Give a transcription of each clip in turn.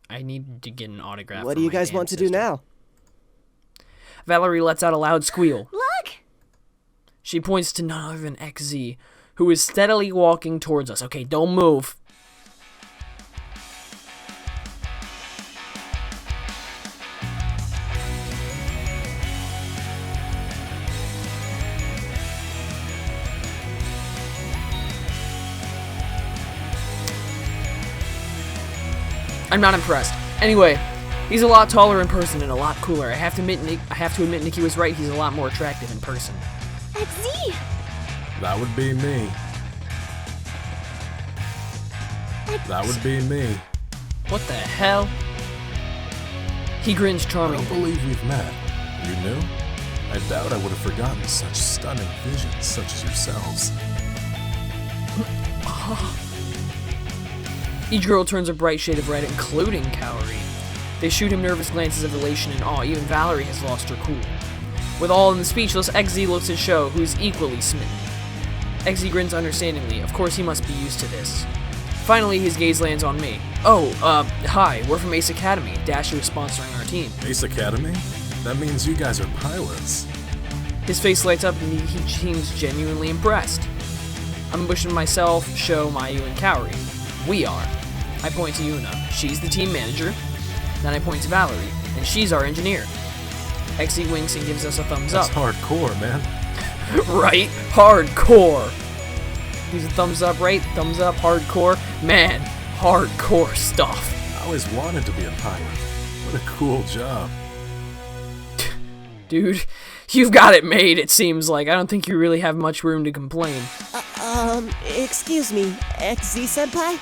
I need to get an autograph. What do you guys want to do now? Valerie lets out a loud squeal. Look! She points to none other than XZ, who is steadily walking towards us. Okay, don't move. I'm not impressed. Anyway, he's a lot taller in person and a lot cooler. I have to admit Nikki was right. He's a lot more attractive in person. XZ! That would be me. That would be me. What the hell? He grins I charmingly. don't believe we've met. You knew? I doubt I would have forgotten such stunning visions such as yourselves. Each girl turns a bright shade of red, including Kaori. They shoot him nervous glances of elation and awe. Even Valerie has lost her cool. With all in the speechless, XZ looks at Sho, who is equally smitten. XZ grins understandingly. Of course he must be used to this. Finally, his gaze lands on me. Oh, hi, we're from Ace Academy. Dashu is sponsoring our team. Ace Academy? That means you guys are pilots. His face lights up and he seems genuinely impressed. I'm pushing myself, Sho, Mayu, and Kaori. We are. I point to Yuna. She's the team manager. Then I point to Valerie, and she's our engineer. XZ winks and gives us a thumbs That's up. hardcore, man. Right? Hardcore. Gives a thumbs up, right? Thumbs up, hardcore. Man, hardcore stuff. I always wanted to be a pilot. What a cool job. Dude, you've got it made, it seems like. I don't think you really have much room to complain. Excuse me, XZ-senpai?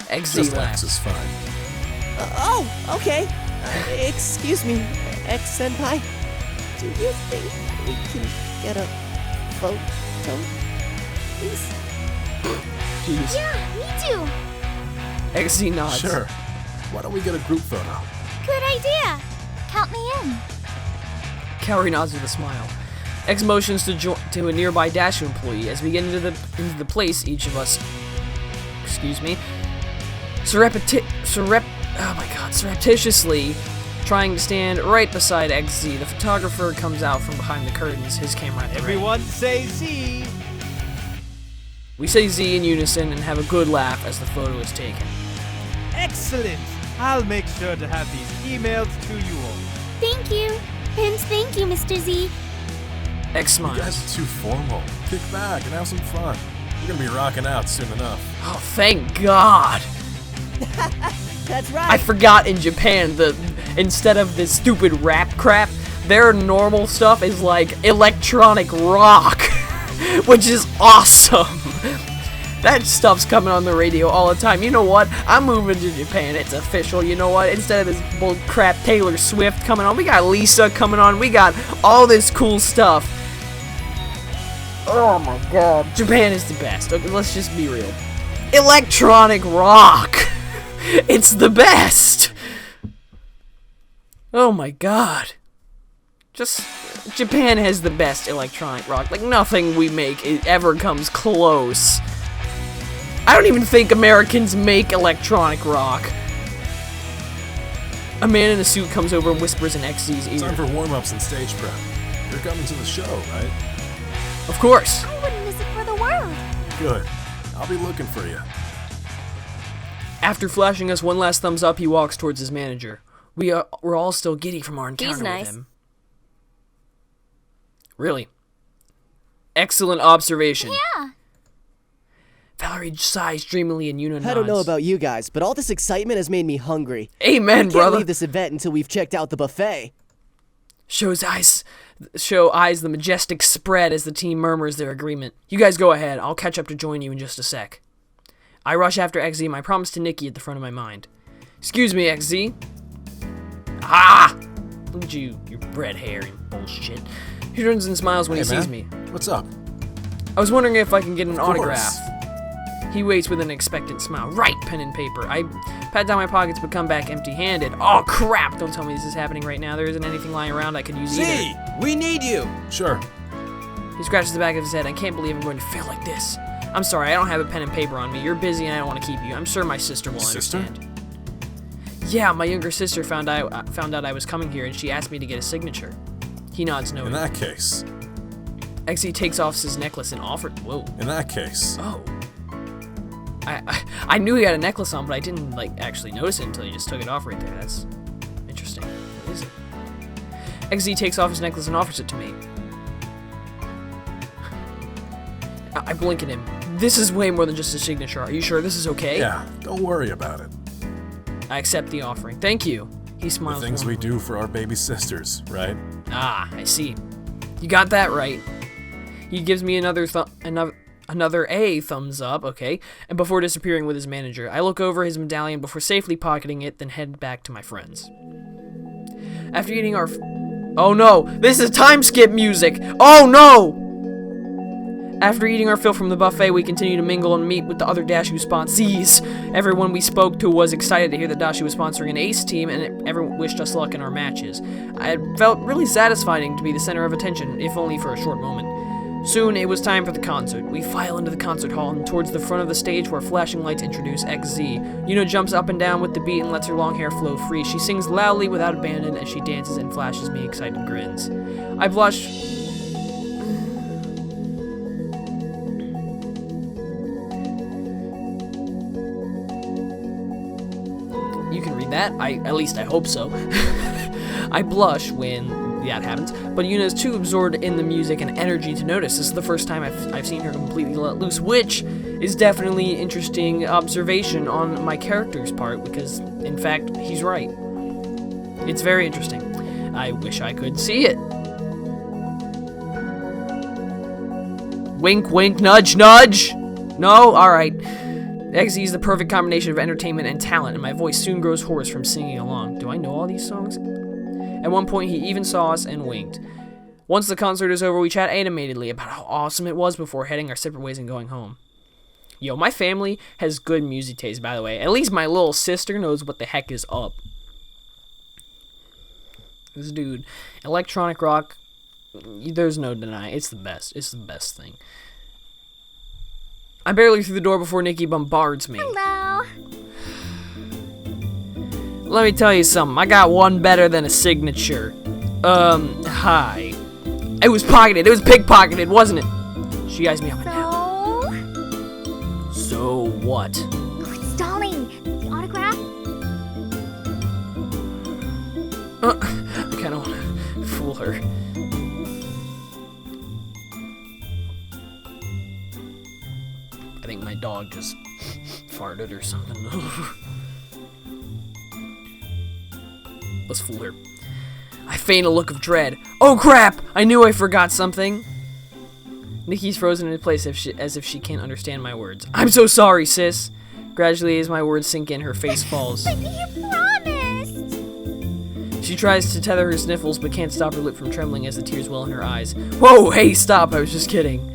XZ Just X laughs. is fine. Oh, okay. Excuse me, X-senpai. Do you think we can get a photo, please? Jeez. Yeah, me too. XZ nods. Sure. Why don't we get a group photo? Good idea. Count me in. Kaori nods with a smile. X motions to a nearby Dashu employee. As we get into the place, each of us, surreptitiously trying to stand right beside XZ. The photographer comes out from behind the curtains, his camera at the ready. Everyone say Z! We say Z in unison and have a good laugh as the photo is taken. Excellent! I'll make sure to have these emailed to you all. Thank you. And thank you, Mr. Z. X You guys smiles. are too formal. Kick back and have some fun. We're gonna be rocking out soon enough. Oh, thank God! That's right. I forgot in Japan that instead of this stupid rap crap, their normal stuff is like electronic rock, which is awesome. That stuff's coming on the radio all the time. You know what? I'm moving to Japan. It's official. You know what? Instead of this bull crap Taylor Swift coming on, we got Lisa coming on. We got all this cool stuff. Oh my God. Japan is the best. Okay, let's just be real. Electronic rock. It's the best. Oh my God. Just Japan has the best electronic rock. Like nothing we make ever comes close. I don't even think Americans make electronic rock. A man in a suit comes over and whispers in XZ's Time ear. for warm-ups and stage prep. You're coming to the show, right? Of course. I wouldn't miss it for the world. Good. I'll be looking for you. After flashing us one last thumbs up, he walks towards his manager. We're all still giddy from our encounter nice. with him. Really? Excellent observation. Yeah. Valerie sighs dreamily and Yuna nods. I don't know about you guys, but all this excitement has made me hungry. Amen, Can't brother. leave this event until we've checked out the buffet. Show eyes the majestic spread as the team murmurs their agreement. You guys go ahead. I'll catch up to join you in just a sec. I rush after XZ, my promise to Nikki at the front of my mind. Excuse me, XZ. Ah! Look at you, your red hair and bullshit. He turns and smiles when he Hey, sees man. me. What's up? I was wondering if I can get an Of course. autograph. He waits with an expectant smile. Right, pen and paper. I pat down my pockets but come back empty-handed. Oh, crap! Don't tell me this is happening right now. There isn't anything lying around I could use either. Z! We need you! Sure. He scratches the back of his head. I can't believe I'm going to fail like this. I'm sorry, I don't have a pen and paper on me. You're busy and I don't want to keep you. I'm sure my sister will Sister? understand. Yeah, my younger sister found out I was coming here, and she asked me to get a signature. He nods In knowing. that case, XZ takes off his necklace and offered. Whoa. in that case, Oh. I knew he had a necklace on, but I didn't like actually notice it until he just took it off right there. That's interesting. What is it? XZ takes off his necklace and offers it to me. I blink at him. This is way more than just a signature. Are you sure this is okay? yeah, don't worry about it. I accept the offering. Thank you. He The smiles. things we warmly. do for our baby sisters, right? Ah, I see. You got that right. He gives me another A thumbs up, okay, and before disappearing with his manager, I look over his medallion before safely pocketing it, then head back to my friends. After eating our oh no, this is time skip music! Oh no! After eating our fill from the buffet, we continue to mingle and meet with the other Dashu sponsees. Everyone we spoke to was excited to hear that Dashu was sponsoring an ace team, and everyone wished us luck in our matches. It felt really satisfying to be the center of attention, if only for a short moment. Soon, it was time for the concert. We file into the concert hall and towards the front of the stage where flashing lights introduce XZ. Yuna jumps up and down with the beat and lets her long hair flow free. She sings loudly without abandon as she dances and flashes me excited grins. I blush. You can read that. At least I hope so. I blush when that happens, but Yuna is too absorbed in the music and energy to notice. This is the first time I've seen her completely let loose, which is definitely an interesting observation on my character's part, because, in fact, he's right. It's very interesting. I wish I could see it. Wink, wink, nudge, nudge! No? Alright. XZ is the perfect combination of entertainment and talent, and my voice soon grows hoarse from singing along. Do I know all these songs? At one point, he even saw us and winked. Once the concert is over, we chat animatedly about how awesome it was before heading our separate ways and going home. Yo, my family has good music taste, by the way. At least my little sister knows what the heck is up. This dude, electronic rock, there's no denying. It's the best. It's the best thing. I'm barely through the door before Nikki bombards me. Hello. Let me tell you something. I got one better than a signature. Hi. It was pocketed. It was pickpocketed, wasn't it? She eyes me up and down. So what? Oh, it's Darling. The autograph? I kind of want to fool her. I think my dog just farted or something. Let's fool her. I feign a look of dread. Oh crap! I knew I forgot something. Nikki's frozen in place as if she can't understand my words. I'm so sorry, sis. Gradually, as my words sink in, her face falls. But you promised. She tries to tether her sniffles, but can't stop her lip from trembling as the tears well in her eyes. Whoa, hey, stop! I was just kidding.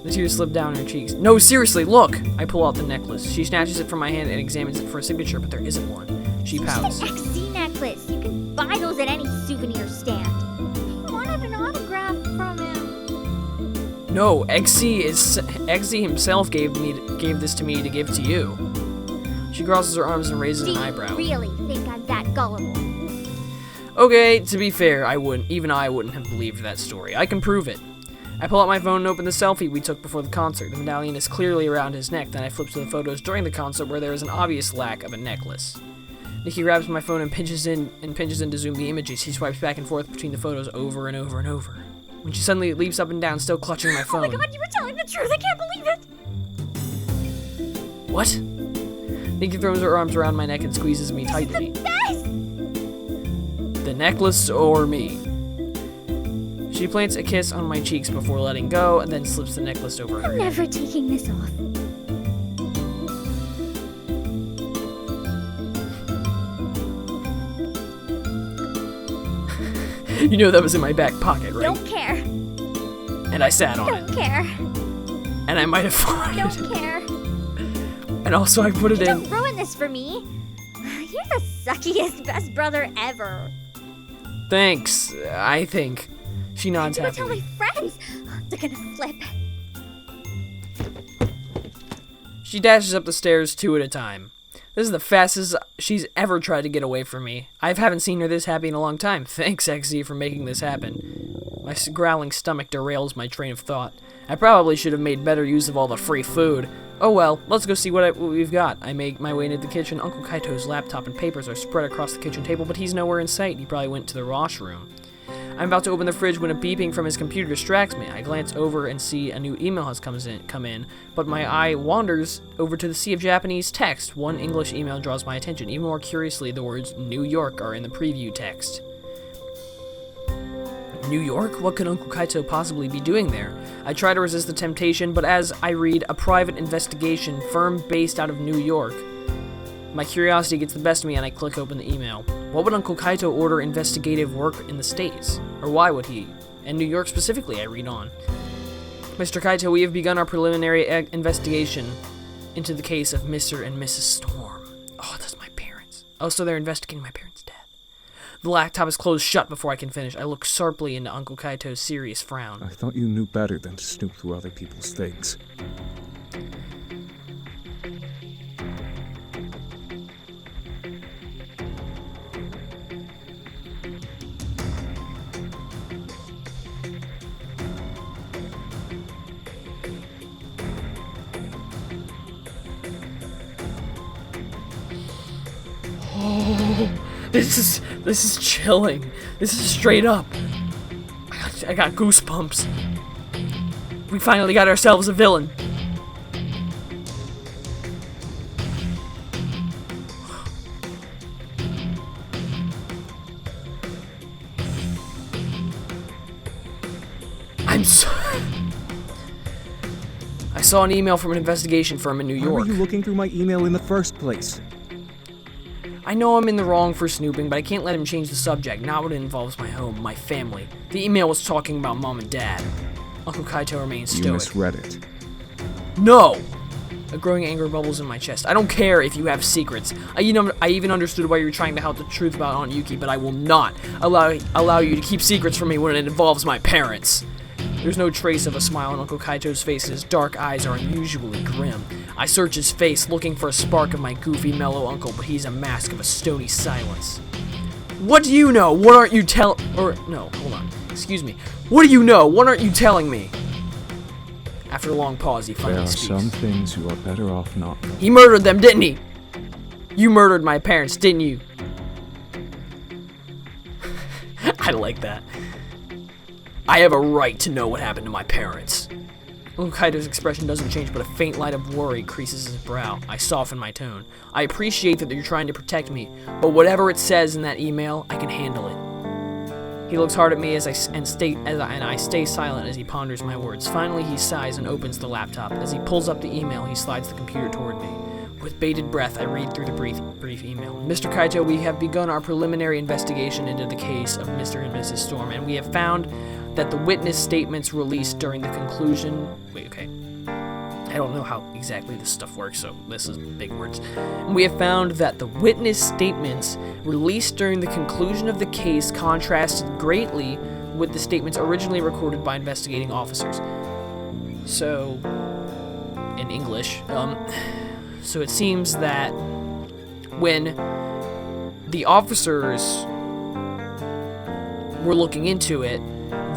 The tears slip down her cheeks. No, seriously, look! I pull out the necklace. She snatches it from my hand and examines it for a signature, but there isn't one. She pouts. It's an XZ necklace. You can buy those at any souvenir stand. I wanted an autograph from him. No, XZ himself gave this to me to give to you. She crosses her arms and raises Do an you eyebrow. really think I'm that gullible? Okay, to be fair, I wouldn't have believed that story. I can prove it. I pull out my phone and open the selfie we took before the concert. The medallion is clearly around his neck. Then I flip to the photos during the concert where there is an obvious lack of a necklace. Nikki grabs my phone and pinches in to zoom the images. She swipes back and forth between the photos over and over and over. When she suddenly leaps up and down, still clutching my phone. Oh my god, you were telling the truth. I can't believe it. What? Nikki throws her arms around my neck and squeezes me tightly. Best. The necklace or me? She plants a kiss on my cheeks before letting go, and then slips the necklace over her I'm head. never taking this off. You know that was in my back pocket, right? Don't care. And I sat on Don't it. care. And I might have farted. Don't care. And also I put it in. Don't ruin this for me. You're the suckiest best brother ever. Thanks, I think. She nods I'm gonna tell my happily. friends. They're gonna flip. She dashes up the stairs 2 at a time. This is the fastest she's ever tried to get away from me. I haven't seen her this happy in a long time. Thanks, XZ, for making this happen. My growling stomach derails my train of thought. I probably should have made better use of all the free food. Oh well, let's go see what we've got. I make my way into the kitchen. Uncle Kaito's laptop and papers are spread across the kitchen table, but he's nowhere in sight. He probably went to the washroom. I'm about to open the fridge when a beeping from his computer distracts me. I glance over and see a new email has come in, but my eye wanders over to the sea of Japanese text. One English email draws my attention. Even more curiously, the words New York are in the preview text. New York? What could Uncle Kaito possibly be doing there? I try to resist the temptation, but as I read a private investigation firm based out of New York, my curiosity gets the best of me and I click open the email. What would Uncle Kaito order investigative work in the States? Or why would he? In New York specifically, I read on. Mr. Kaito, we have begun our preliminary investigation into the case of Mr. and Mrs. Storm. Oh, that's my parents. Oh, so they're investigating my parents' death. The laptop is closed shut before I can finish. I look sharply into Uncle Kaito's serious frown. I thought you knew better than to snoop through other people's things. This is chilling. This is straight up. I got goosebumps. We finally got ourselves a villain. I saw an email from an investigation firm in New York. Why were you looking through my email in the first place? I know I'm in the wrong for snooping, but I can't let him change the subject, not when it involves my home, my family. The email was talking about Mom and Dad. Uncle Kaito remains stoic. You misread it. No! A growing anger bubbles in my chest. I don't care if you have secrets. I even understood why you're trying to help the truth about Aunt Yuki, but I will not allow you to keep secrets from me when it involves my parents. There's no trace of a smile on Uncle Kaito's face, and his dark eyes are unusually grim. I search his face, looking for a spark of my goofy, mellow uncle, but he's a mask of a stony silence. What do you know? What aren't you no, hold on. Excuse me. What do you know? What aren't you telling me? After a long pause, he finally speaks. There are some things you are better off not. He murdered them, didn't he? You murdered my parents, didn't you? I like that. I have a right to know what happened to my parents. Uncle Kaito's expression doesn't change, but a faint light of worry creases his brow. I soften my tone. I appreciate that you're trying to protect me, but whatever it says in that email, I can handle it. He looks hard at me and I stay silent as he ponders my words. Finally, he sighs and opens the laptop. As he pulls up the email, he slides the computer toward me. With bated breath, I read through the brief email. Mr. Kaito, we have begun our preliminary investigation into the case of Mr. and Mrs. Storm, and we have found that the witness statements released during the conclusion... Wait, okay. I don't know how exactly this stuff works, so this is big words. And we have found that the witness statements released during the conclusion of the case contrasted greatly with the statements originally recorded by investigating officers. So, in English, so it seems that when the officers were looking into it,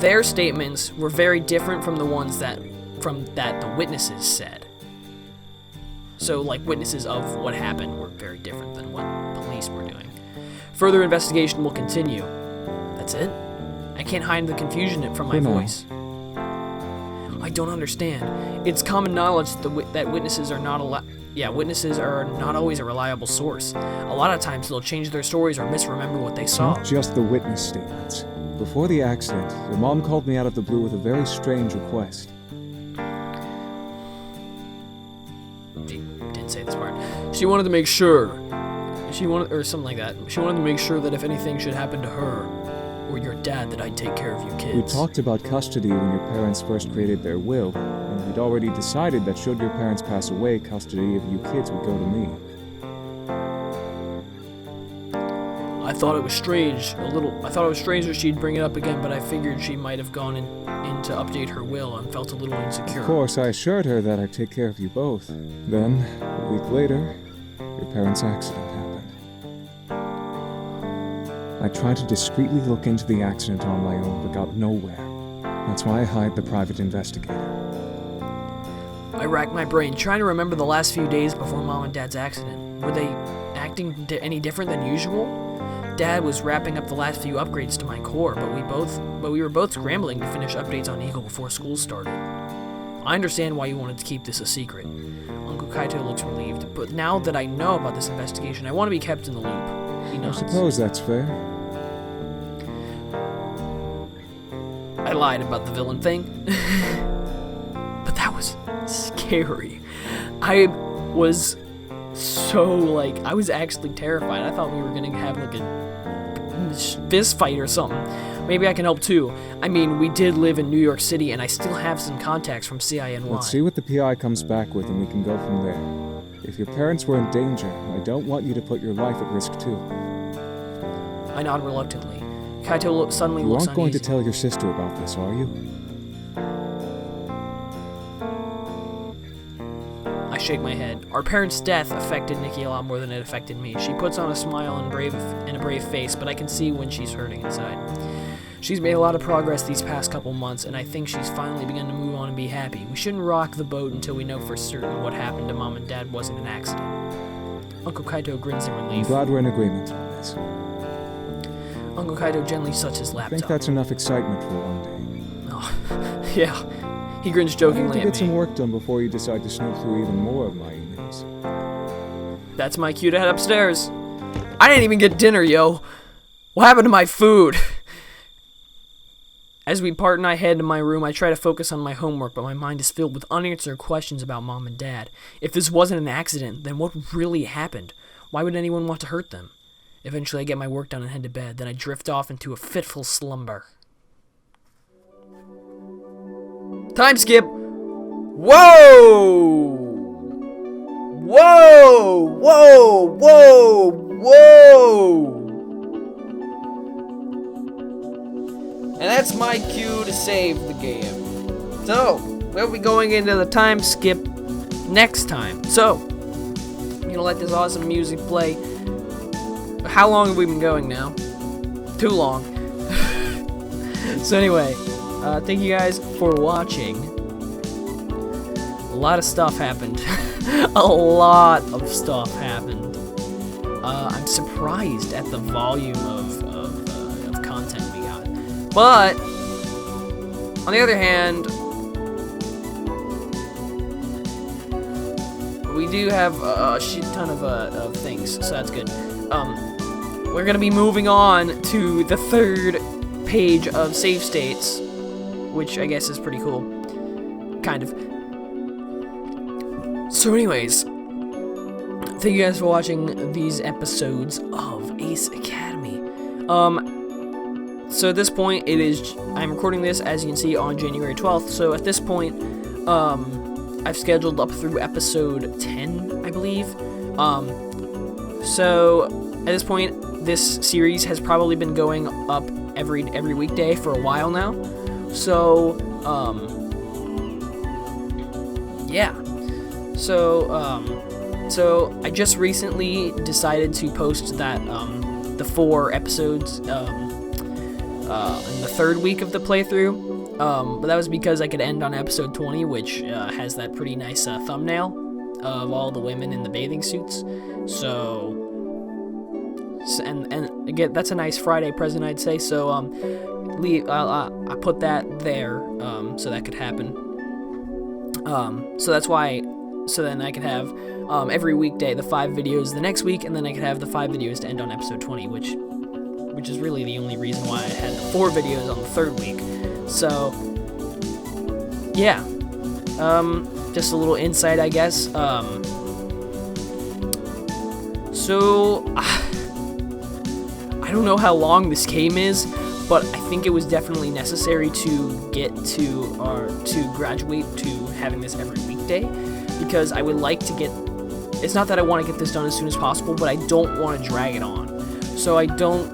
their statements were very different from the ones that the witnesses said. So, like, witnesses of what happened were very different than what police were doing. Further investigation will continue. That's it? I can't hide the confusion from my voice. I don't understand. It's common knowledge that witnesses are not witnesses are not always a reliable source. A lot of times they'll change their stories or misremember what they saw. Not just the witness statements. Before the accident, your mom called me out of the blue with a very strange request. She didn't say this part. She wanted to make sure. Or something like that. She wanted to make sure that if anything should happen to her or your dad, that I'd take care of you kids. We talked about custody when your parents first created their will, and we'd already decided that should your parents pass away, custody of you kids would go to me. I thought it was strange that she'd bring it up again, but I figured she might have gone in to update her will and felt a little insecure. Of course, I assured her that I'd take care of you both. Then, a week later, your parents' accident happened. I tried to discreetly look into the accident on my own, but got nowhere. That's why I hired the private investigator. I racked my brain, trying to remember the last few days before Mom and Dad's accident. Were they acting any different than usual? Dad was wrapping up the last few upgrades to my core, but we were both scrambling to finish updates on Eagle before school started. I understand why you wanted to keep this a secret. Uncle Kaito looks relieved, but now that I know about this investigation, I want to be kept in the loop. He I nods. suppose that's fair. I lied about the villain thing. But that was scary. I was so, I was actually terrified. I thought we were gonna have, a fist fight or something. Maybe I can help too. I mean, we did live in New York City, and I still have some contacts from CINY. Let's see what the PI comes back with, and we can go from there. If your parents were in danger, I don't want you to put your life at risk too. I nod reluctantly. Kaito suddenly You looks aren't going to uneasy. tell your sister about this, are you? I shake my head. Our parents' death affected Nikki a lot more than it affected me. She puts on a smile and a brave face, but I can see when she's hurting inside. She's made a lot of progress these past couple months, and I think she's finally begun to move on and be happy. We shouldn't rock the boat until we know for certain what happened to Mom and Dad wasn't an accident. Uncle Kaito grins in I'm relief. glad we're in agreement on this. Uncle Kaito gently shuts his I laptop. think that's enough excitement for one day. Oh, yeah. He grins I have jokingly to at get some me. work done before you decide to snoop through even more of my emails. That's my cue to head upstairs. I didn't even get dinner, yo. What happened to my food? As we part and I head to my room, I try to focus on my homework, but my mind is filled with unanswered questions about Mom and Dad. If this wasn't an accident, then what really happened? Why would anyone want to hurt them? Eventually, I get my work done and head to bed. Then I drift off into a fitful slumber. Time skip! Whoa! Whoa! Whoa! Whoa! Whoa! And that's my cue to save the game. So, we'll be going into the time skip next time. So, I'm gonna let this awesome music play. How long have we been going now? Too long. So anyway, thank you guys for watching. A lot of stuff happened. A lot of stuff happened. I'm surprised at the volume of content we got. But, on the other hand, we do have a shit ton of things, so that's good. We're gonna be moving on to the third page of save states, which I guess is pretty cool. Kind of. So anyways, thank you guys for watching these episodes of Ace Academy. So at this point, I'm recording this, as you can see, on January 12th, so at this point, I've scheduled up through episode 10, I believe. So at this point, this series has probably been going up every weekday for a while now. So, yeah. So I just recently decided to post that, the 4 episodes, in the third week of the playthrough. But that was because I could end on episode 20, which, has that pretty nice, thumbnail of all the women in the bathing suits. So, and again, that's a nice Friday present, I'd say. So, I put that there, so that could happen. So that's why, so then I could have, every weekday the 5 videos the next week, and then I could have the 5 videos to end on episode 20, which is really the only reason why I had the 4 videos on the third week. So, yeah. Just a little insight, I guess. So, I don't know how long this game is, but I think it was definitely necessary to get to, or to graduate to having this every weekday, because I would like to get, it's not that I want to get this done as soon as possible, but I don't want to drag it on. So I don't,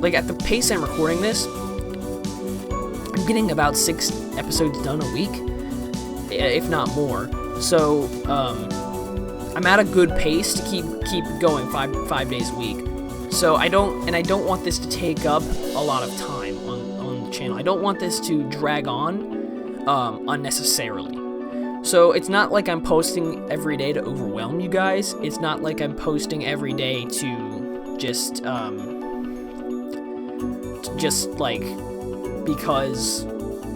at the pace I'm recording this, I'm getting about 6 episodes done a week, if not more. So, I'm at a good pace to keep going five days a week. So I don't want this to take up a lot of time on the channel. I don't want this to drag on unnecessarily. So it's not like I'm posting every day to overwhelm you guys. It's not like I'm posting every day to just like because,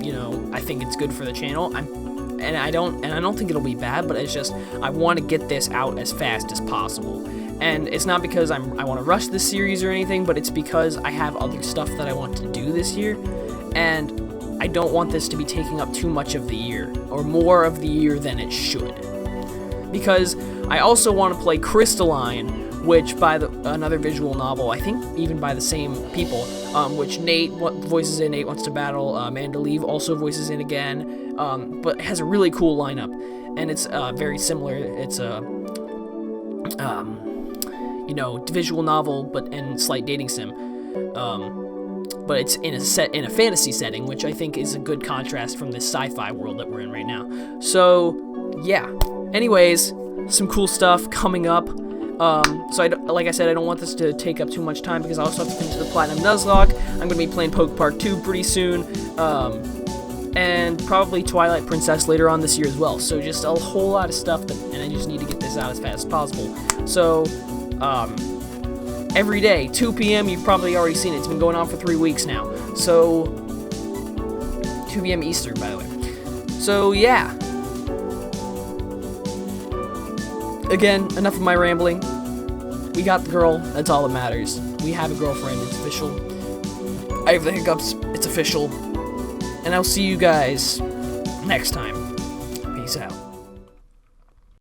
you know, I think it's good for the channel. I don't think it'll be bad, but it's just I want to get this out as fast as possible. And it's not because I want to rush this series or anything, but it's because I have other stuff that I want to do this year, and I don't want this to be taking up too much of the year, or more of the year than it should. Because I also want to play Crystalline, which by another visual novel, I think even by the same people, which Nate voices in. Nate Wants to Battle. Mandaleev also voices in again, but it has a really cool lineup, and it's very similar. It's a you know, visual novel, and slight dating sim. But it's in a fantasy setting, which I think is a good contrast from this sci-fi world that we're in right now. So yeah. Anyways, some cool stuff coming up. So like I said, I don't want this to take up too much time because I also have to finish the Platinum Nuzlocke. I'm gonna be playing Poke Park 2 pretty soon. And probably Twilight Princess later on this year as well. So just a whole lot of stuff, and I just need to get this out as fast as possible. So, every day, 2 p.m., you've probably already seen it. It's been going on for 3 weeks now. So, 2 p.m. Eastern, by the way. So, yeah. Again, enough of my rambling. We got the girl. That's all that matters. We have a girlfriend. It's official. I have the hiccups. It's official. And I'll see you guys next time. Peace out.